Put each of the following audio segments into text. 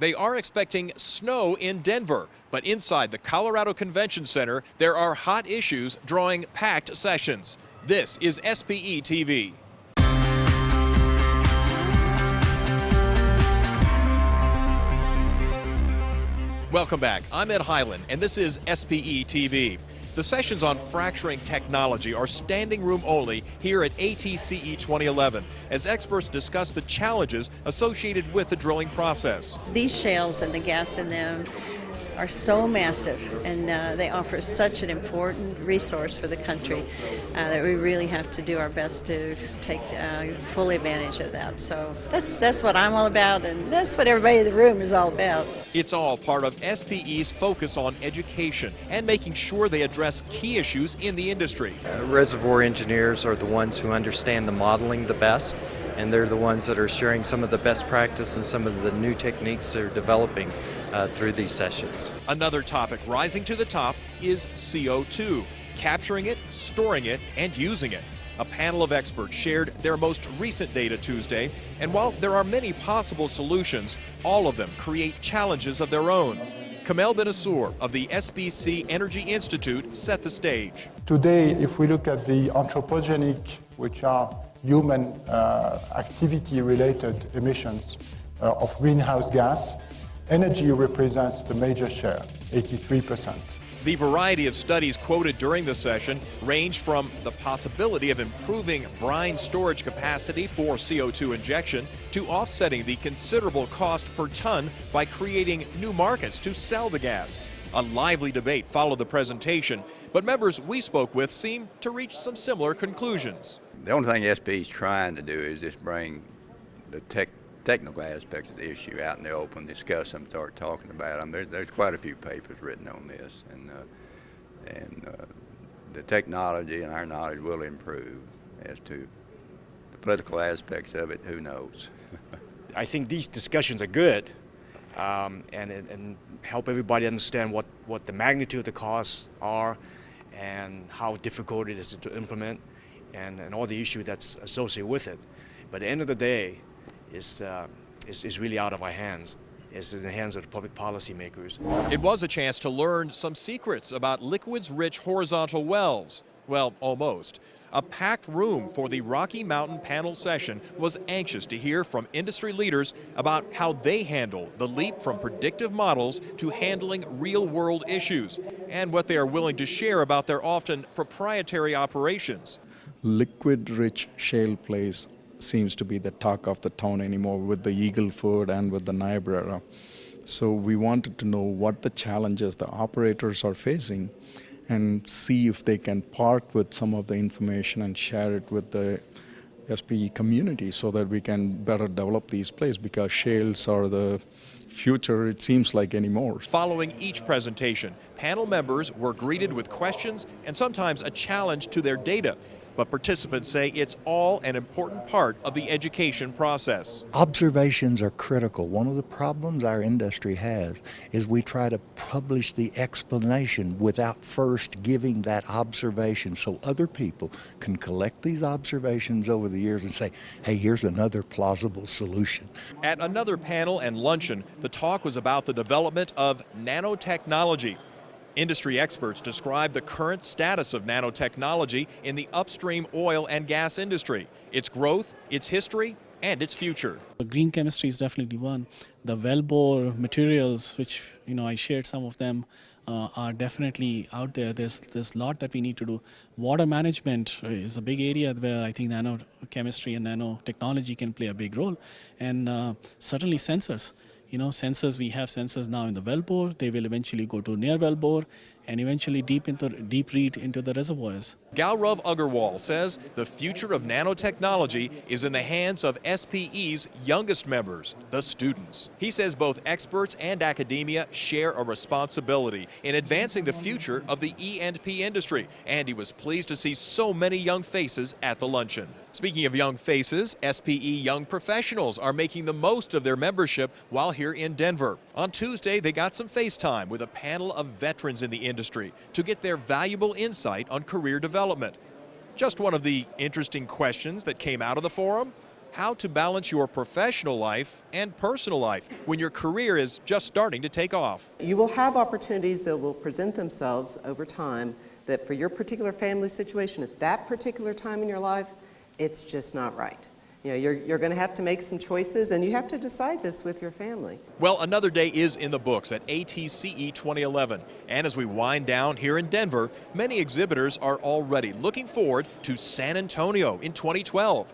They are expecting snow in Denver, but inside the Colorado Convention Center, there are hot issues drawing packed sessions. This is SPE TV. Welcome back. I'm Ed Hyland, and this is SPE TV. The sessions on fracturing technology are standing room only here at ATCE 2011 as experts discuss the challenges associated with the drilling process. These shales and the gas in them are so massive, and they offer such an important resource for the country that we really have to do our best to take full advantage of that. So that's what I'm all about, and that's what everybody in the room is all about. It's all part of SPE's focus on education and making sure they address key issues in the industry. Reservoir engineers are the ones who understand the modeling the best, and they're the ones that are sharing some of the best practice and some of the new techniques they're developing through these sessions. Another topic rising to the top is CO2, capturing it, storing it, and using it. A panel of experts shared their most recent data Tuesday, and while there are many possible solutions, all of them create challenges of their own. Kamel Benassour of the SBC Energy Institute set the stage. Today, if we look at the anthropogenic, which are human activity-related emissions of greenhouse gas, energy represents the major share, 83%. The variety of studies quoted during the session ranged from the possibility of improving brine storage capacity for CO2 injection to offsetting the considerable cost per ton by creating new markets to sell the gas. A lively debate followed the presentation, but members we spoke with seemed to reach some similar conclusions. The only thing SPE is trying to do is just bring the technical aspects of the issue out in the open, discuss them, start talking about them. There's quite a few papers written on this, and the technology and our knowledge will improve. As to the political aspects of it, who knows? I think these discussions are good and help everybody understand what the magnitude of the costs are and how difficult it is to implement and all the issue that's associated with it. But at the end of the day, is really out of our hands. It's in the hands of the public policy makers. It was a chance to learn some secrets about liquids-rich horizontal wells. Well, almost. A packed room for the Rocky Mountain panel session was anxious to hear from industry leaders about how they handle the leap from predictive models to handling real-world issues and what they are willing to share about their often proprietary operations. Liquid-rich shale plays seems to be the talk of the town anymore with the Eagle Ford and with the Niobrara. So we wanted to know what the challenges the operators are facing and see if they can part with some of the information and share it with the SPE community so that we can better develop these plays, because shales are the future, it seems like, anymore. Following each presentation, panel members were greeted with questions and sometimes a challenge to their data. But participants say it's all an important part of the education process. Observations are critical. One of the problems our industry has is we try to publish the explanation without first giving that observation so other people can collect these observations over the years and say, hey, here's another plausible solution. At another panel and luncheon, the talk was about the development of nanotechnology. Industry experts describe the current status of nanotechnology in the upstream oil and gas industry, its growth, its history, and its future. Green chemistry is definitely one. The wellbore materials, which I shared some of them, are definitely out there. There's a lot that we need to do. Water management is a big area where I think nanochemistry and nanotechnology can play a big role, and certainly sensors. Sensors, we have sensors now in the wellbore. They will eventually go to near wellbore and eventually deep read into the reservoirs. Gaurav Agarwal says the future of nanotechnology is in the hands of SPE's youngest members, the students. He says both experts and academia share a responsibility in advancing the future of the E&P industry, and he was pleased to see so many young faces at the luncheon. Speaking of young faces, SPE young professionals are making the most of their membership while here in Denver. On Tuesday, they got some FaceTime with a panel of veterans in the industry to get their valuable insight on career development. Just one of the interesting questions that came out of the forum: how to balance your professional life and personal life when your career is just starting to take off. You will have opportunities that will present themselves over time that for your particular family situation at that particular time in your life, it's just not right. You know, you're going to have to make some choices, and you have to decide this with your family. Well, another day is in the books at ATCE 2011. And as we wind down here in Denver, many exhibitors are already looking forward to San Antonio in 2012.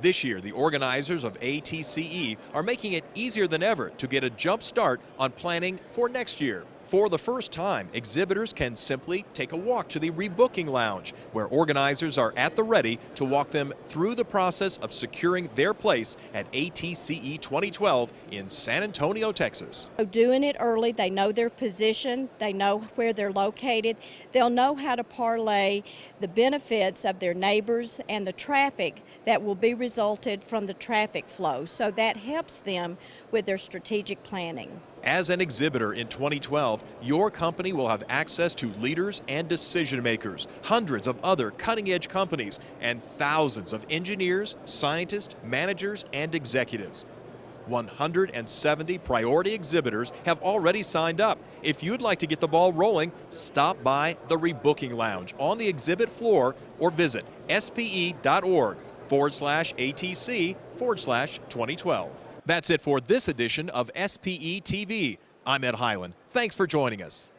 This year, the organizers of ATCE are making it easier than ever to get a jump start on planning for next year. For the first time, exhibitors can simply take a walk to the rebooking lounge, where organizers are at the ready to walk them through the process of securing their place at ATCE 2012 in San Antonio, Texas. Doing it early, they know their position, they know where they're located, they'll know how to parlay the benefits of their neighbors and the traffic that will be resulted from the traffic flow. So that helps them with their strategic planning. As an exhibitor in 2012, your company will have access to leaders and decision makers, hundreds of other cutting-edge companies, and thousands of engineers, scientists, managers, and executives. 170 priority exhibitors have already signed up. If you'd like to get the ball rolling, stop by the Rebooking Lounge on the exhibit floor or visit spe.org/ATC/2012. That's it for this edition of SPE TV. I'm Ed Highland. Thanks for joining us.